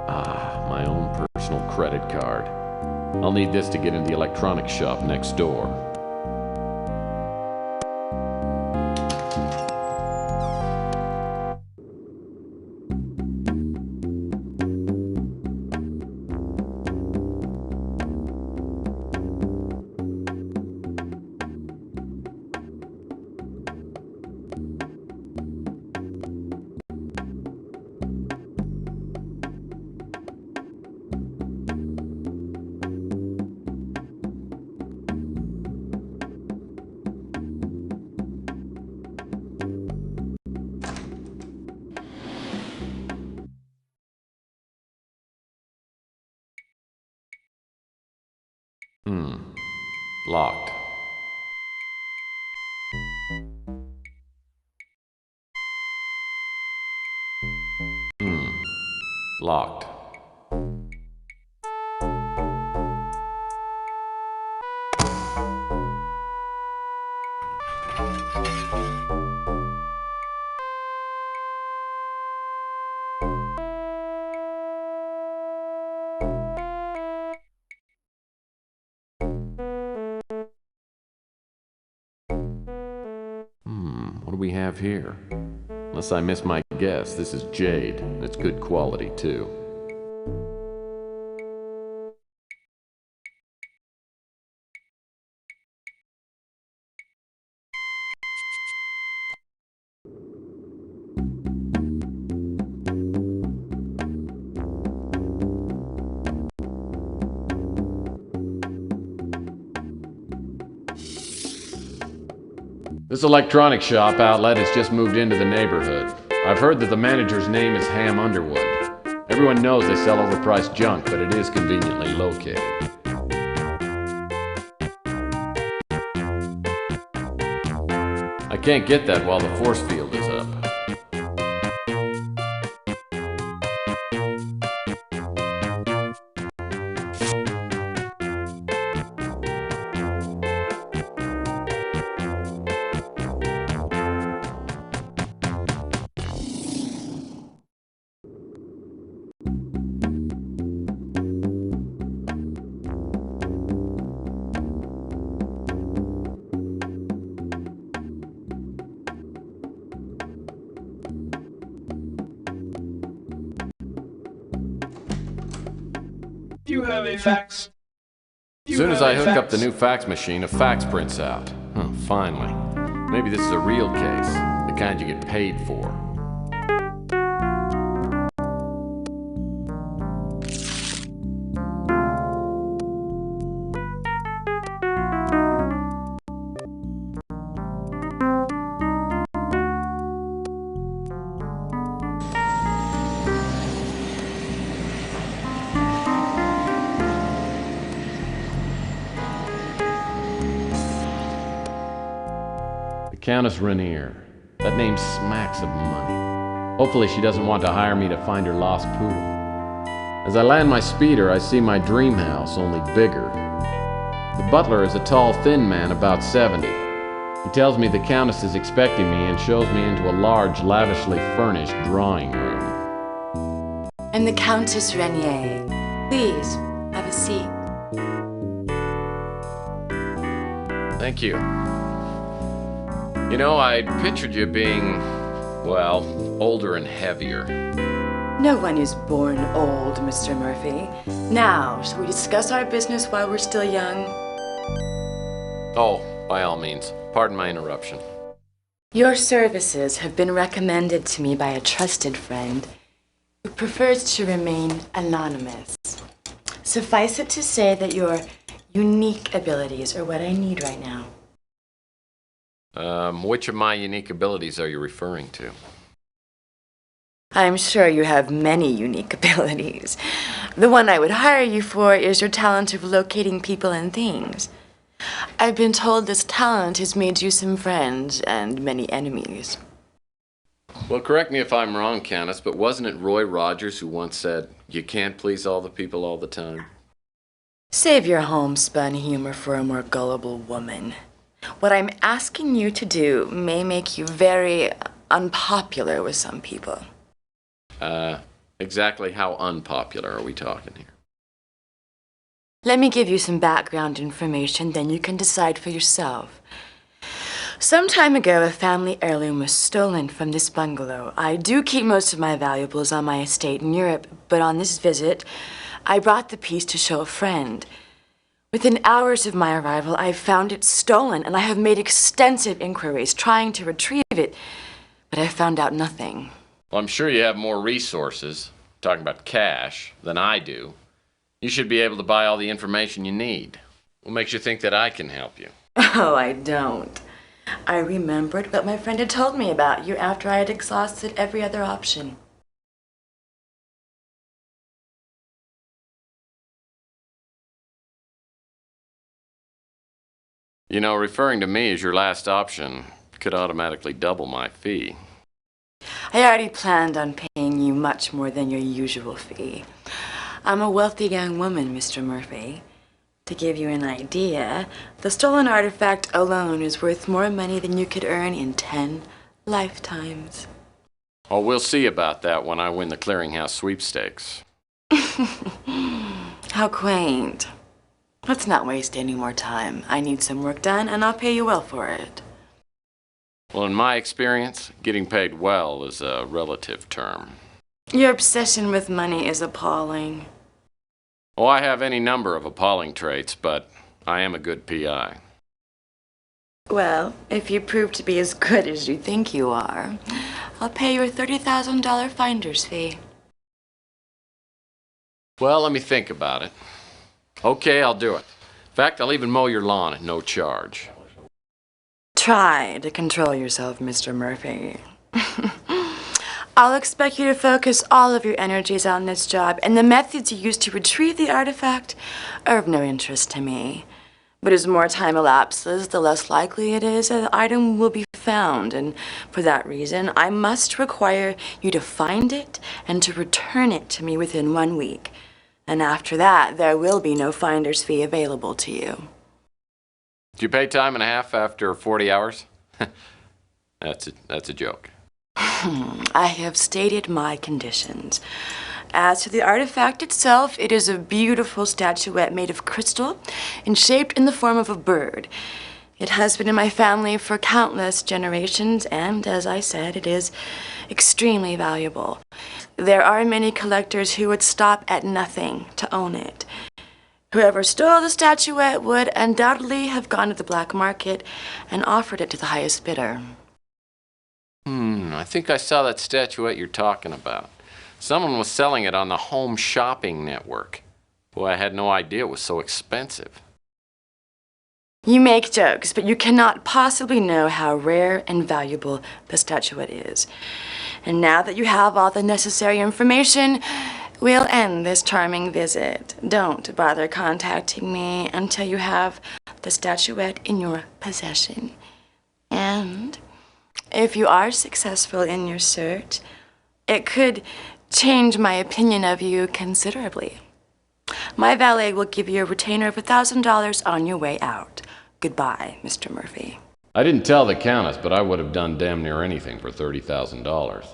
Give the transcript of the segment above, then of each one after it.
Ah, my own personal credit card. I'll need this to get in the electronics shop next door. Locked. Locked. What do we have here? Unless I miss my guess, this is jade, and it's good quality too. This electronics shop outlet has just moved into the neighborhood. I've heard that the manager's name is Hamm Underwood. Everyone knows they sell overpriced junk, but it is conveniently located. I can't get that while the force field is up. Do you have a fax? As soon as I hook up the new fax machine, a fax prints out. Finally. Maybe this is a real case, the kind you get paid for. Countess Rainier. That name smacks of money. Hopefully she doesn't want to hire me to find her lost poodle. As I land my speeder, I see my dream house, only bigger. The butler is a tall, thin man, about 70. He tells me the Countess is expecting me and shows me into a large, lavishly furnished drawing room. I'm the Countess Rainier. Please, have a seat. Thank you. You know, I pictured you being, well, older and heavier. No one is born old, Mr. Murphy. Now, shall we discuss our business while we're still young? Oh, by all means. Pardon my interruption. Your services have been recommended to me by a trusted friend who prefers to remain anonymous. Suffice it to say that your unique abilities are what I need right now. Which of my unique abilities are you referring to? I'm sure you have many unique abilities. The one I would hire you for is your talent of locating people and things. I've been told this talent has made you some friends and many enemies. Well, correct me if I'm wrong, Countess, but wasn't it Roy Rogers who once said, "You can't please all the people all the time"? Save your homespun humor for a more gullible woman. What I'm asking you to do may make you very unpopular with some people. Exactly how unpopular are we talking here? Let me give you some background information, then you can decide for yourself. Some time ago, a family heirloom was stolen from this bungalow. I do keep most of my valuables on my estate in Europe, but on this visit, I brought the piece to show a friend. Within hours of my arrival, I found it stolen, and I have made extensive inquiries trying to retrieve it, but I found out nothing. Well, I'm sure you have more resources, talking about cash, than I do. You should be able to buy all the information you need. What makes you think that I can help you? Oh, I don't. I remembered what my friend had told me about you after I had exhausted every other option. You know, referring to me as your last option could automatically double my fee. I already planned on paying you much more than your usual fee. I'm a wealthy young woman, Mr. Murphy. To give you an idea, the stolen artifact alone is worth more money than you could earn in 10 lifetimes. Oh, we'll see about that when I win the clearinghouse sweepstakes. How quaint. Let's not waste any more time. I need some work done, and I'll pay you well for it. Well, in my experience, getting paid well is a relative term. Your obsession with money is appalling. Oh, I have any number of appalling traits, but I am a good PI. Well, if you prove to be as good as you think you are, I'll pay your $30,000 finder's fee. Well, let me think about it. Okay, I'll do it. In fact, I'll even mow your lawn at no charge. Try to control yourself, Mr. Murphy. I'll expect you to focus all of your energies on this job, and the methods you use to retrieve the artifact are of no interest to me. But as more time elapses, the less likely it is that the item will be found, and for that reason, I must require you to find it and to return it to me within 1 week. And after that, there will be no finder's fee available to you. Do you pay time and a half after 40 hours? That's a joke. I have stated my conditions. As to the artifact itself, it is a beautiful statuette made of crystal and shaped in the form of a bird. It has been in my family for countless generations, and as I said, it is extremely valuable. There are many collectors who would stop at nothing to own it. Whoever stole the statuette would undoubtedly have gone to the black market and offered it to the highest bidder. I think I saw that statuette you're talking about. Someone was selling it on the Home Shopping Network. Boy, I had no idea it was so expensive. You make jokes, but you cannot possibly know how rare and valuable the statuette is. And now that you have all the necessary information, we'll end this charming visit. Don't bother contacting me until you have the statuette in your possession. And if you are successful in your search, it could change my opinion of you considerably. My valet will give you a retainer of $1,000 on your way out. Goodbye, Mr. Murphy. I didn't tell the Countess, but I would have done damn near anything for $30,000.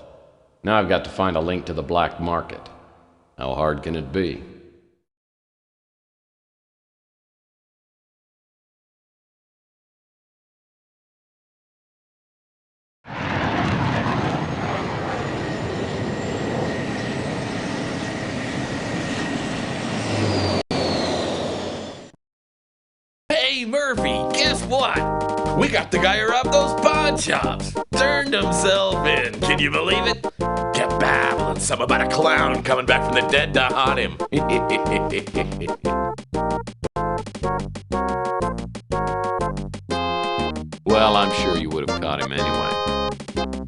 Now I've got to find a link to the black market. How hard can it be? Hey, Murphy, guess what? We got the guy who robbed those pawn shops. Turned himself in. Can you believe it? Kept babbling some about a clown coming back from the dead to haunt him. Well, I'm sure you would have caught him anyway.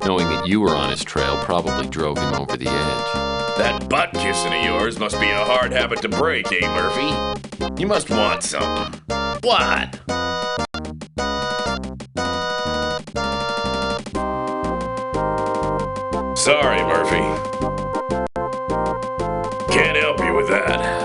Knowing that you were on his trail probably drove him over the edge. That butt kissing of yours must be a hard habit to break, eh, Murphy? You must want something. What? Sorry, Murphy. Can't help you with that.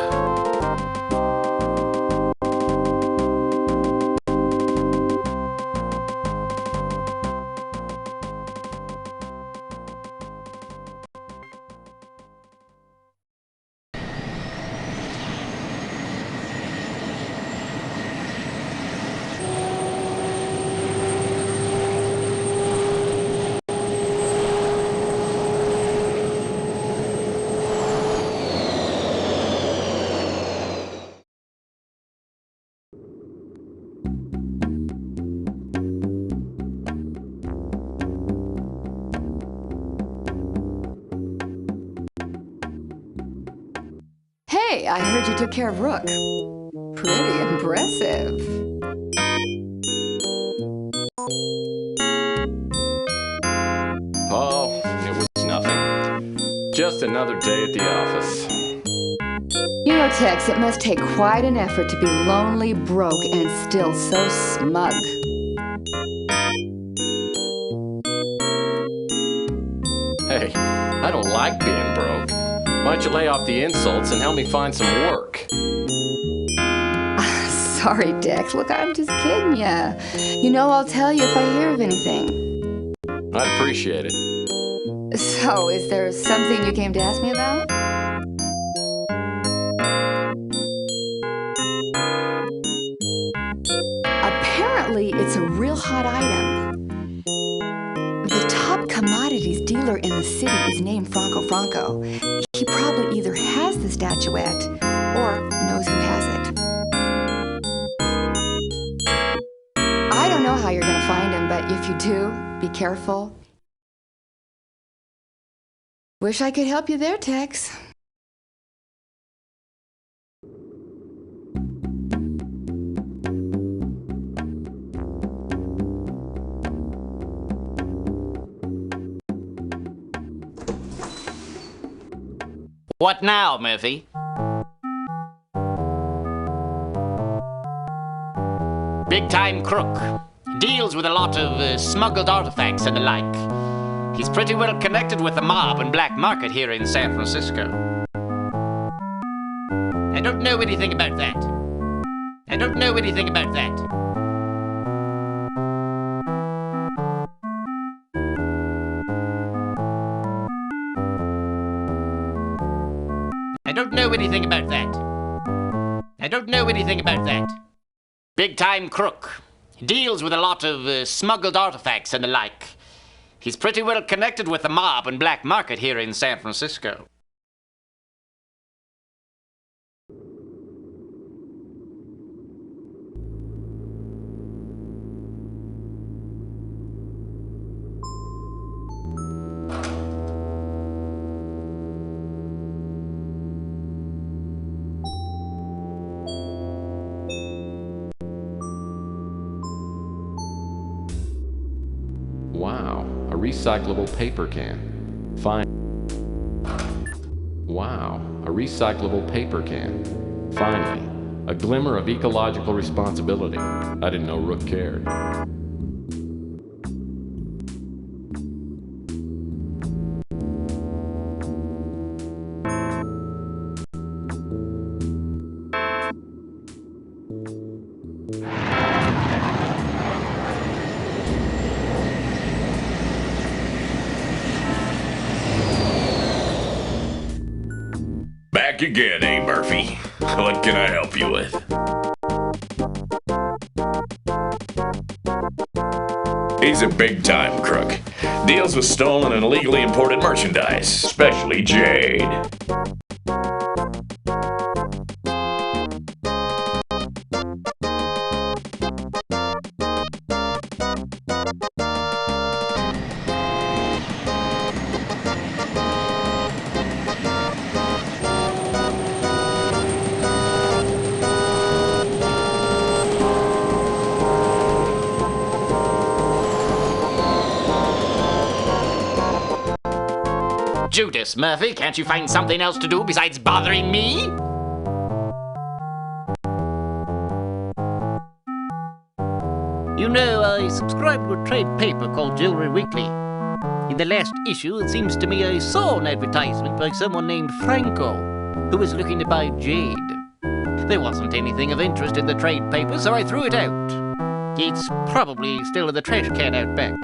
Hey, I heard you took care of Rook. Pretty impressive. Oh, it was nothing. Just another day at the office. You know, Tex, it must take quite an effort to be lonely, broke, and still so smug. Hey, I don't like being broke. Why don't you lay off the insults and help me find some work? Sorry, Dex. Look, I'm just kidding ya. You know I'll tell you if I hear of anything. I'd appreciate it. So, is there something you came to ask me about? Apparently, it's a real hot item. The top commodities dealer in the city is named Franco. He probably either has the statuette or knows who has it. I don't know how you're going to find him, but if you do, be careful. Wish I could help you there, Tex. What now, Murphy? Big-time crook. Deals with a lot of smuggled artifacts and the like. He's pretty well connected with the mob and black market here in San Francisco. I don't know anything about that. I don't know anything about that. I don't know anything about that. I don't know anything about that. Big-time crook. Deals with a lot of smuggled artifacts and the like. He's pretty well connected with the mob and black market here in San Francisco. Wow, a recyclable paper can. Fine. Wow, a recyclable paper can. Finally, a glimmer of ecological responsibility. I didn't know Rook cared. Back again, eh, Murphy? What can I help you with? He's a big-time crook. Deals with stolen and illegally imported merchandise, especially jade. Judas, Murphy, can't you find something else to do besides bothering me? You know, I subscribe to a trade paper called Jewelry Weekly. In the last issue, it seems to me I saw an advertisement by someone named Franco, who was looking to buy jade. There wasn't anything of interest in the trade paper, so I threw it out. It's probably still in the trash can out back.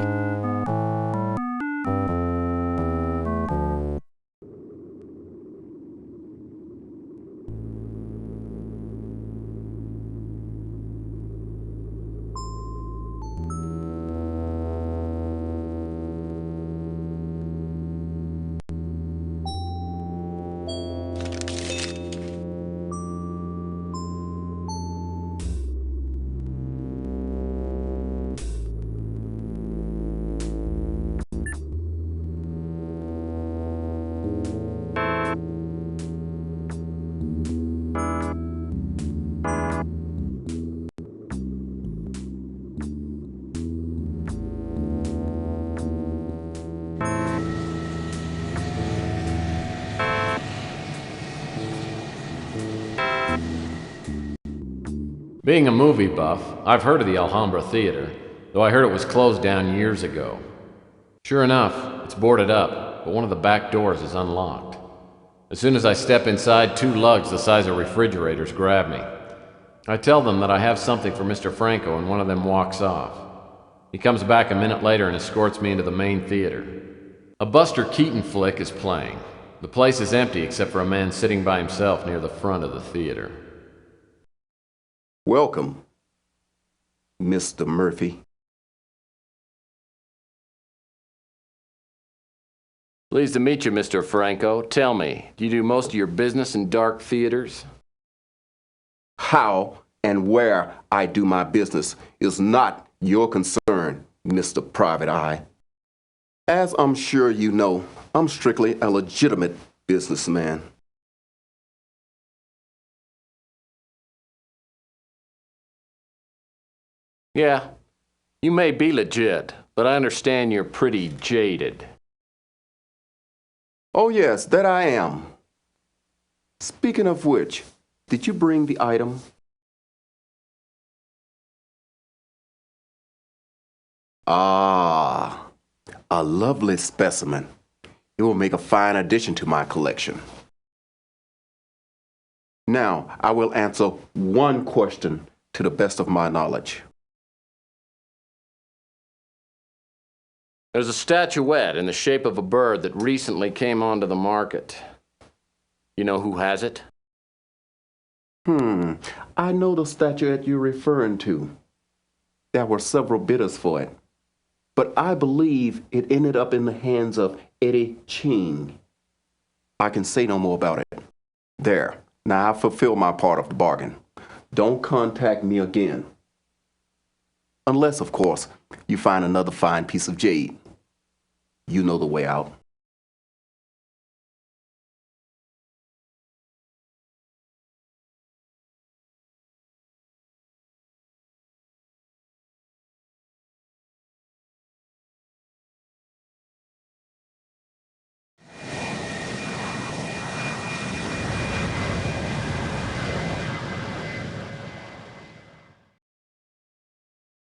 Being a movie buff, I've heard of the Alhambra Theater, though I heard it was closed down years ago. Sure enough, it's boarded up, but one of the back doors is unlocked. As soon as I step inside, two lugs the size of refrigerators grab me. I tell them that I have something for Mr. Franco, and one of them walks off. He comes back a minute later and escorts me into the main theater. A Buster Keaton flick is playing. The place is empty except for a man sitting by himself near the front of the theater. Welcome, Mr. Murphy. Pleased to meet you, Mr. Franco. Tell me, do you do most of your business in dark theaters? How and where I do my business is not your concern, Mr. Private Eye. As I'm sure you know, I'm strictly a legitimate businessman. Yeah, you may be legit, but I understand you're pretty jaded. Oh yes, that I am. Speaking of which, did you bring the item? Ah, a lovely specimen. It will make a fine addition to my collection. Now, I will answer one question to the best of my knowledge. There's a statuette in the shape of a bird that recently came onto the market. You know who has it? I know the statuette you're referring to. There were several bidders for it, but I believe it ended up in the hands of Eddie Ching. I can say no more about it. There, now I've fulfilled my part of the bargain. Don't contact me again. Unless, of course, you find another fine piece of jade. You know the way out.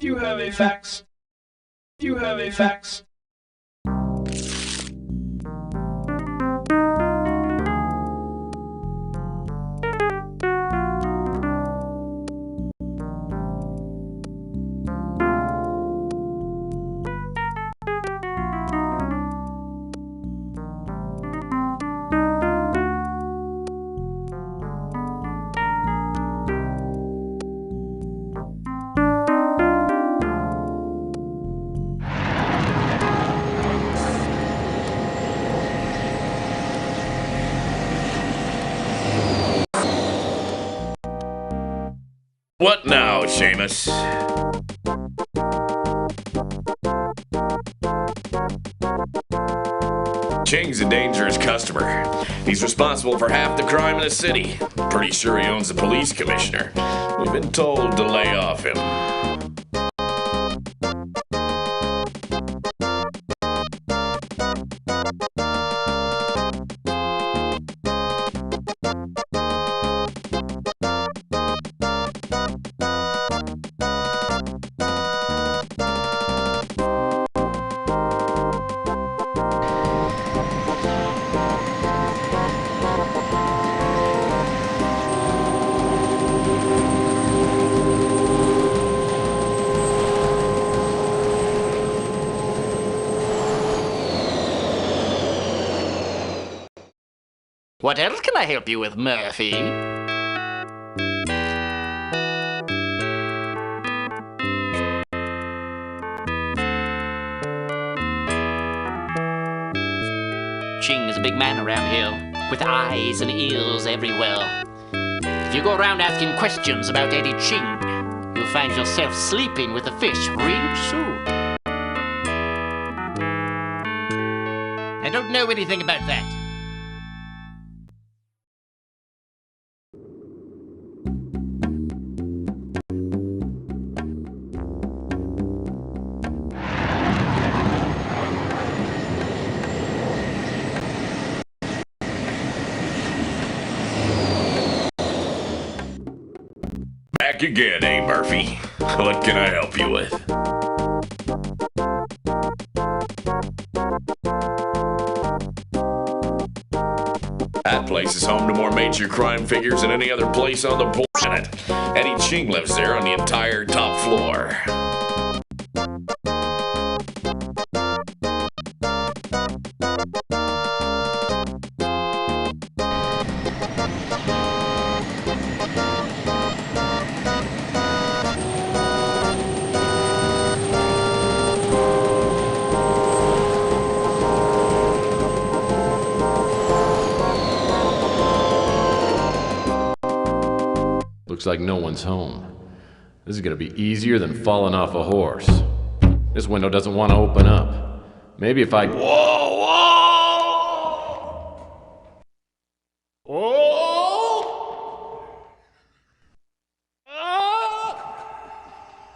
You have a fax. You have a fax. What now, Seamus? Ching's a dangerous customer. He's responsible for half the crime in the city. Pretty sure he owns the police commissioner. We've been told to lay off him. What else can I help you with, Murphy? Ching is a big man around here, with eyes and ears everywhere. If you go around asking questions about Eddie Ching, you'll find yourself sleeping with the fish real soon. I don't know anything about that. Back again, eh, Murphy? What can I help you with? That place is home to more major crime figures than any other place on the planet. Eddie Ching lives there on the entire top floor. Looks like no one's home. This is gonna be easier than falling off a horse. This window doesn't want to open up. Maybe if I... Whoa! Whoa!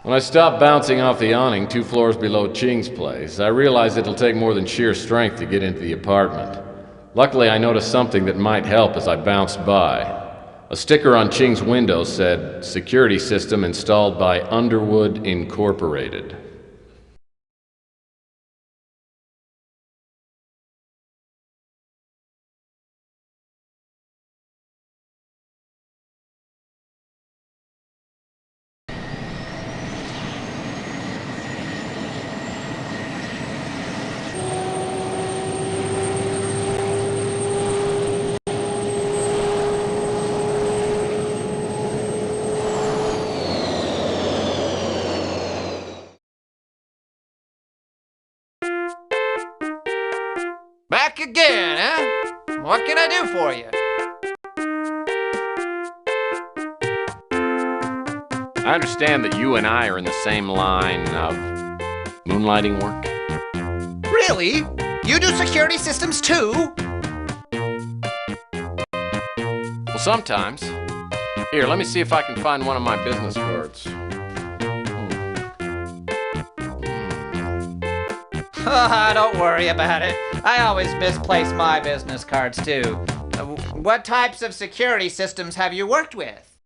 When I stopped bouncing off the awning 2 floors below Ching's place, I realized it'll take more than sheer strength to get into the apartment. Luckily, I noticed something that might help as I bounced by. A sticker on Ching's window said, "Security system installed by Underwood Incorporated." Back again, huh? What can I do for you? I understand that you and I are in the same line of moonlighting work. Really? You do security systems too? Well, sometimes. Here, let me see if I can find one of my business cards. Don't worry about it. I always misplace my business cards too. What types of security systems have you worked with?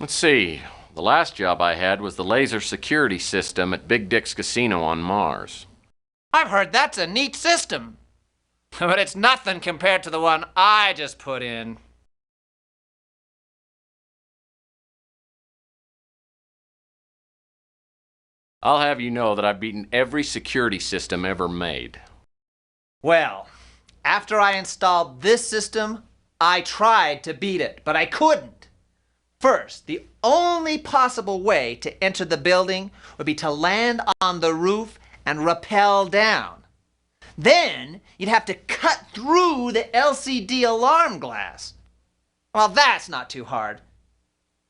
Let's see. The last job I had was the laser security system at Big Dick's Casino on Mars. I've heard that's a neat system. But it's nothing compared to the one I just put in. I'll have you know that I've beaten every security system ever made. Well, after I installed this system, I tried to beat it, but I couldn't. First, the only possible way to enter the building would be to land on the roof and rappel down. Then, you'd have to cut through the LCD alarm glass. Well, that's not too hard. In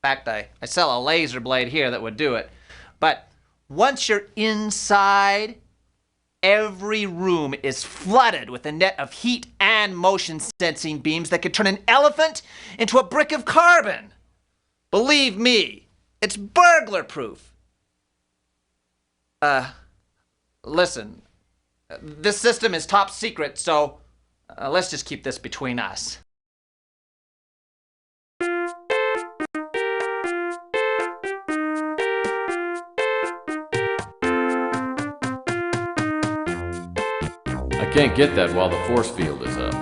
fact, I sell a laser blade here that would do it. But once you're inside, every room is flooded with a net of heat and motion sensing beams that could turn an elephant into a brick of carbon. Believe me, it's burglar proof. Listen, this system is top secret, so let's just keep this between us. I can't get that while the force field is up.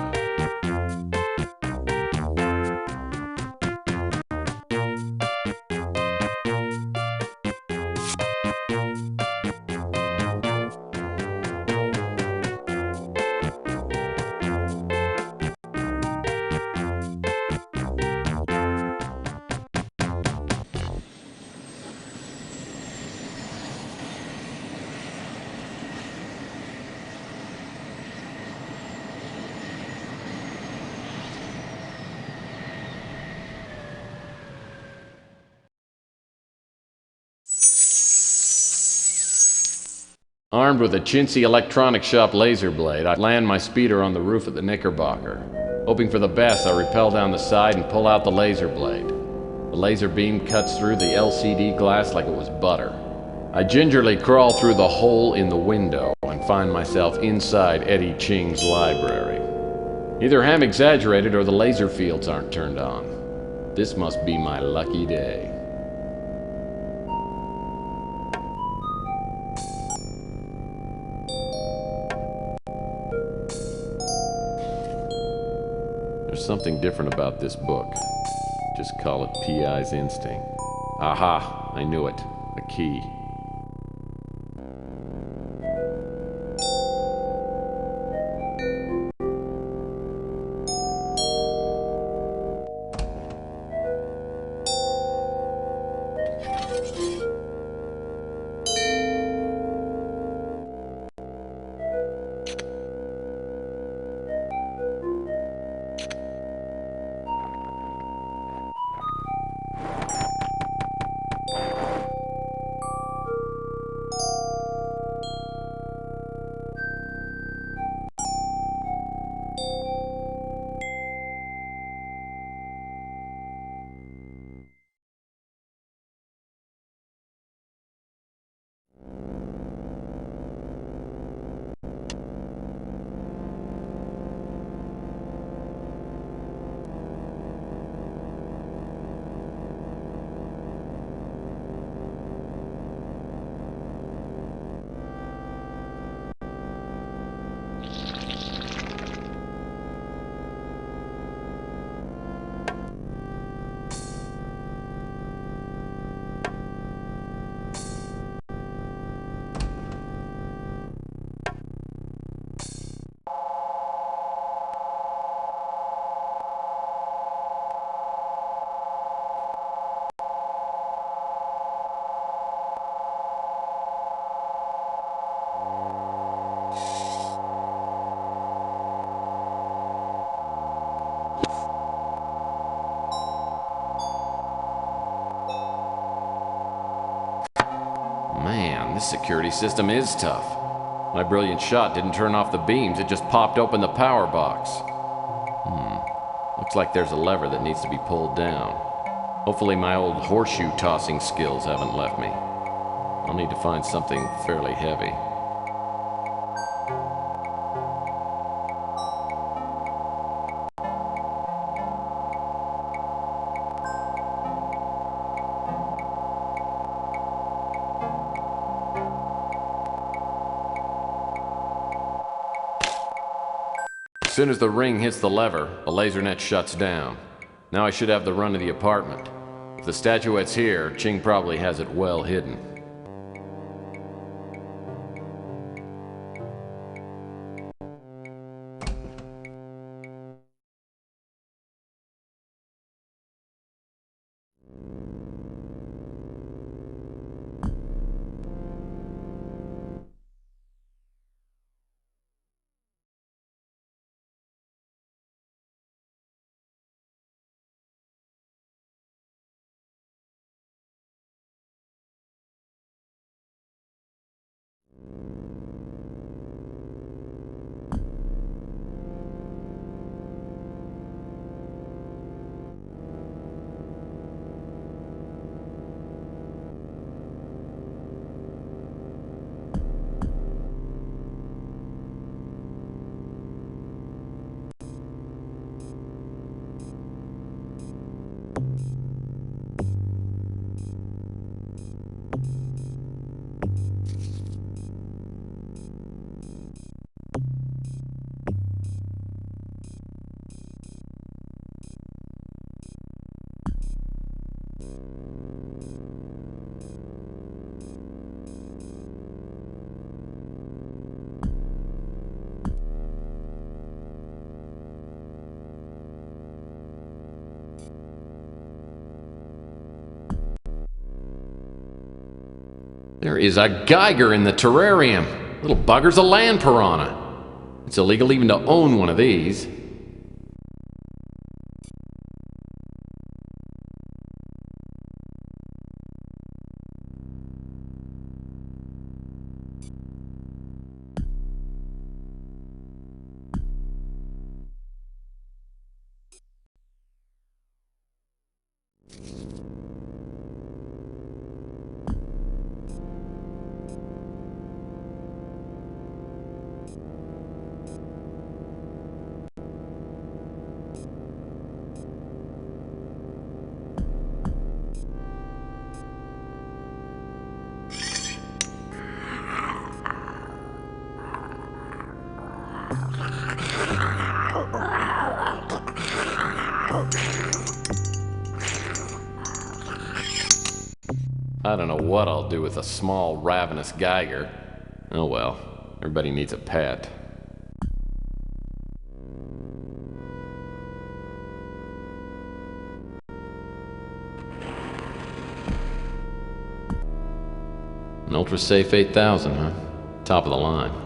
Armed with a chintzy electronic shop laser blade, I land my speeder on the roof of the Knickerbocker. Hoping for the best, I rappel down the side and pull out the laser blade. The laser beam cuts through the LCD glass like it was butter. I gingerly crawl through the hole in the window and find myself inside Eddie Ching's library. Either Hamm exaggerated or the laser fields aren't turned on. This must be my lucky day. There's something different about this book. Just call it P.I.'s instinct. Aha! I knew it. A key. Man, this security system is tough. My brilliant shot didn't turn off the beams, it just popped open the power box. Looks like there's a lever that needs to be pulled down. Hopefully my old horseshoe tossing skills haven't left me. I'll need to find something fairly heavy. As soon as the ring hits the lever, the laser net shuts down. Now I should have the run of the apartment. If the statuette's here, Ching probably has it well hidden. There is a Geiger in the terrarium. Little bugger's a land piranha. It's illegal even to own one of these. I don't know what I'll do with a small, ravenous Geiger. Oh well, everybody needs a pet. An ultra-safe 8000, huh? Top of the line.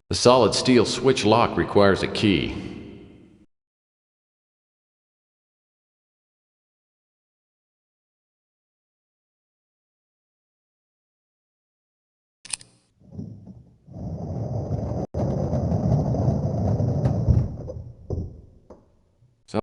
The solid steel switch lock requires a key. So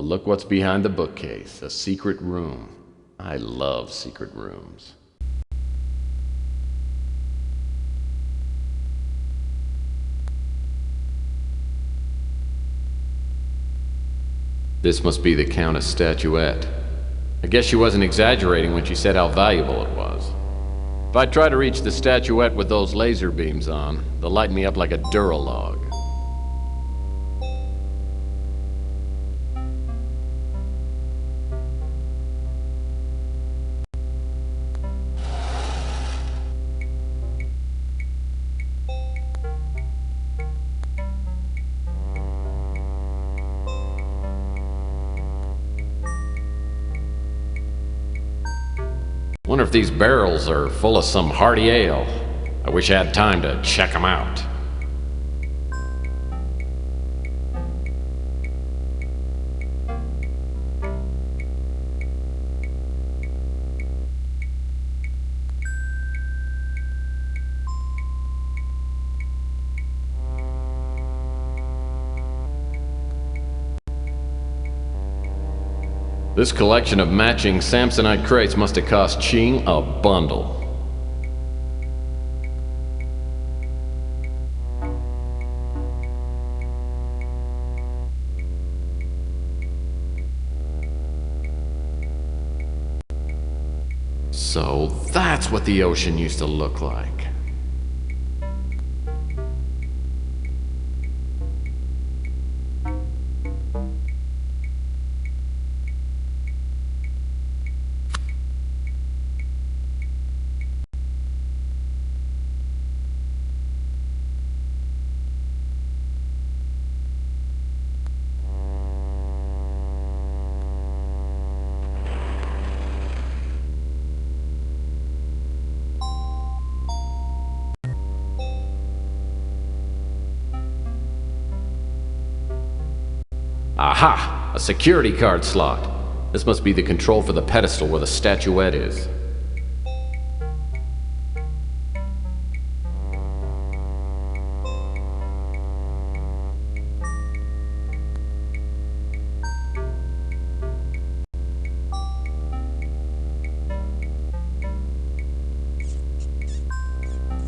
well, look what's behind the bookcase. A secret room. I love secret rooms. This must be the Countess' statuette. I guess she wasn't exaggerating when she said how valuable it was. If I try to reach the statuette with those laser beams on, they'll light me up like a Duralog. Wonder if these barrels are full of some hearty ale. I wish I had time to check them out. This collection of matching Samsonite crates must have cost Ching a bundle. So that's what the ocean used to look like. Aha! A security card slot. This must be the control for the pedestal where the statuette is.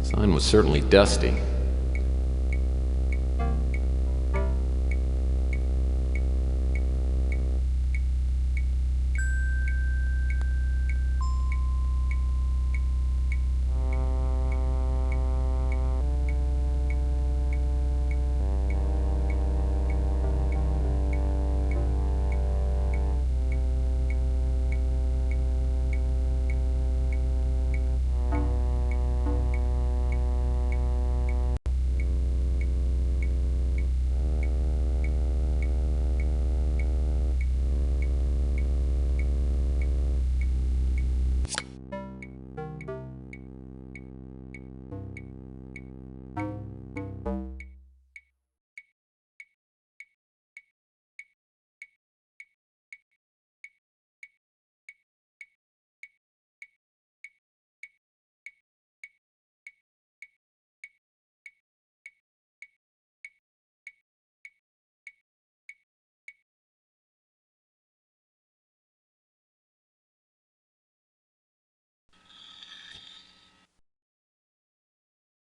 Sign was certainly dusty.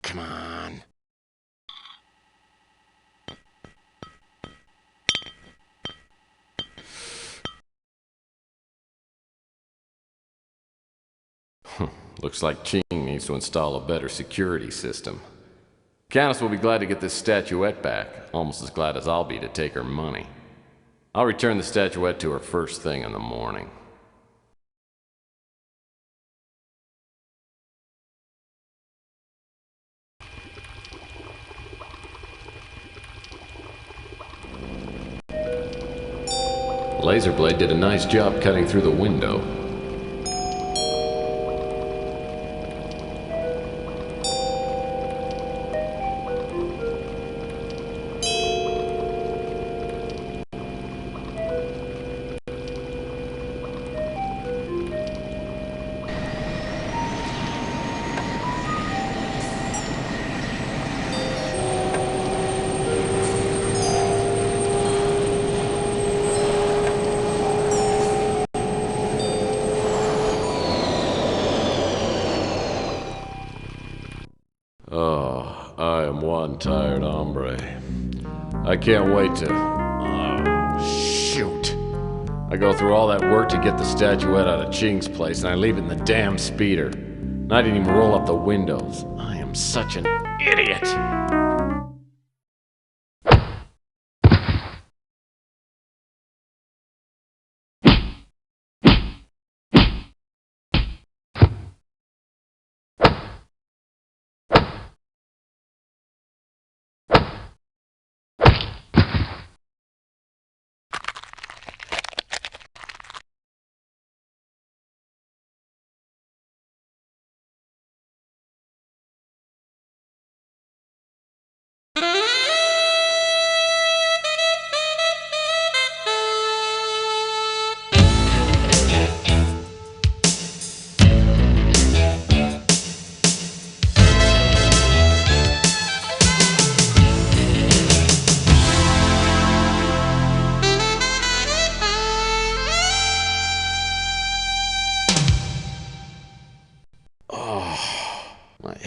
Come on. Looks like Ching needs to install a better security system. Countess will be glad to get this statuette back, almost as glad as I'll be to take her money. I'll return the statuette to her first thing in the morning. Laserblade did a nice job cutting through the window. Oh, I am one tired hombre. I can't wait to... Oh, shoot. I go through all that work to get the statuette out of Ching's place, and I leave it in the damn speeder. And I didn't even roll up the windows. I am such an idiot.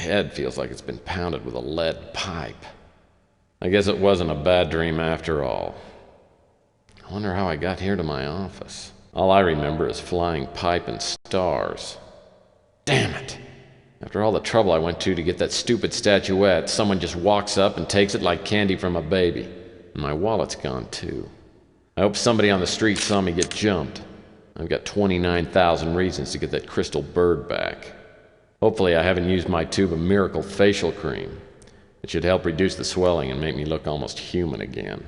head feels like it's been pounded with a lead pipe. I guess it wasn't a bad dream after all. I wonder how I got here to my office. All I remember is flying pipe and stars. Damn it! After all the trouble I went to get that stupid statuette, someone just walks up and takes it like candy from a baby. And my wallet's gone too. I hope somebody on the street saw me get jumped. I've got 29,000 reasons to get that crystal bird back. Hopefully I haven't used my tube of miracle facial cream. It should help reduce the swelling and make me look almost human again.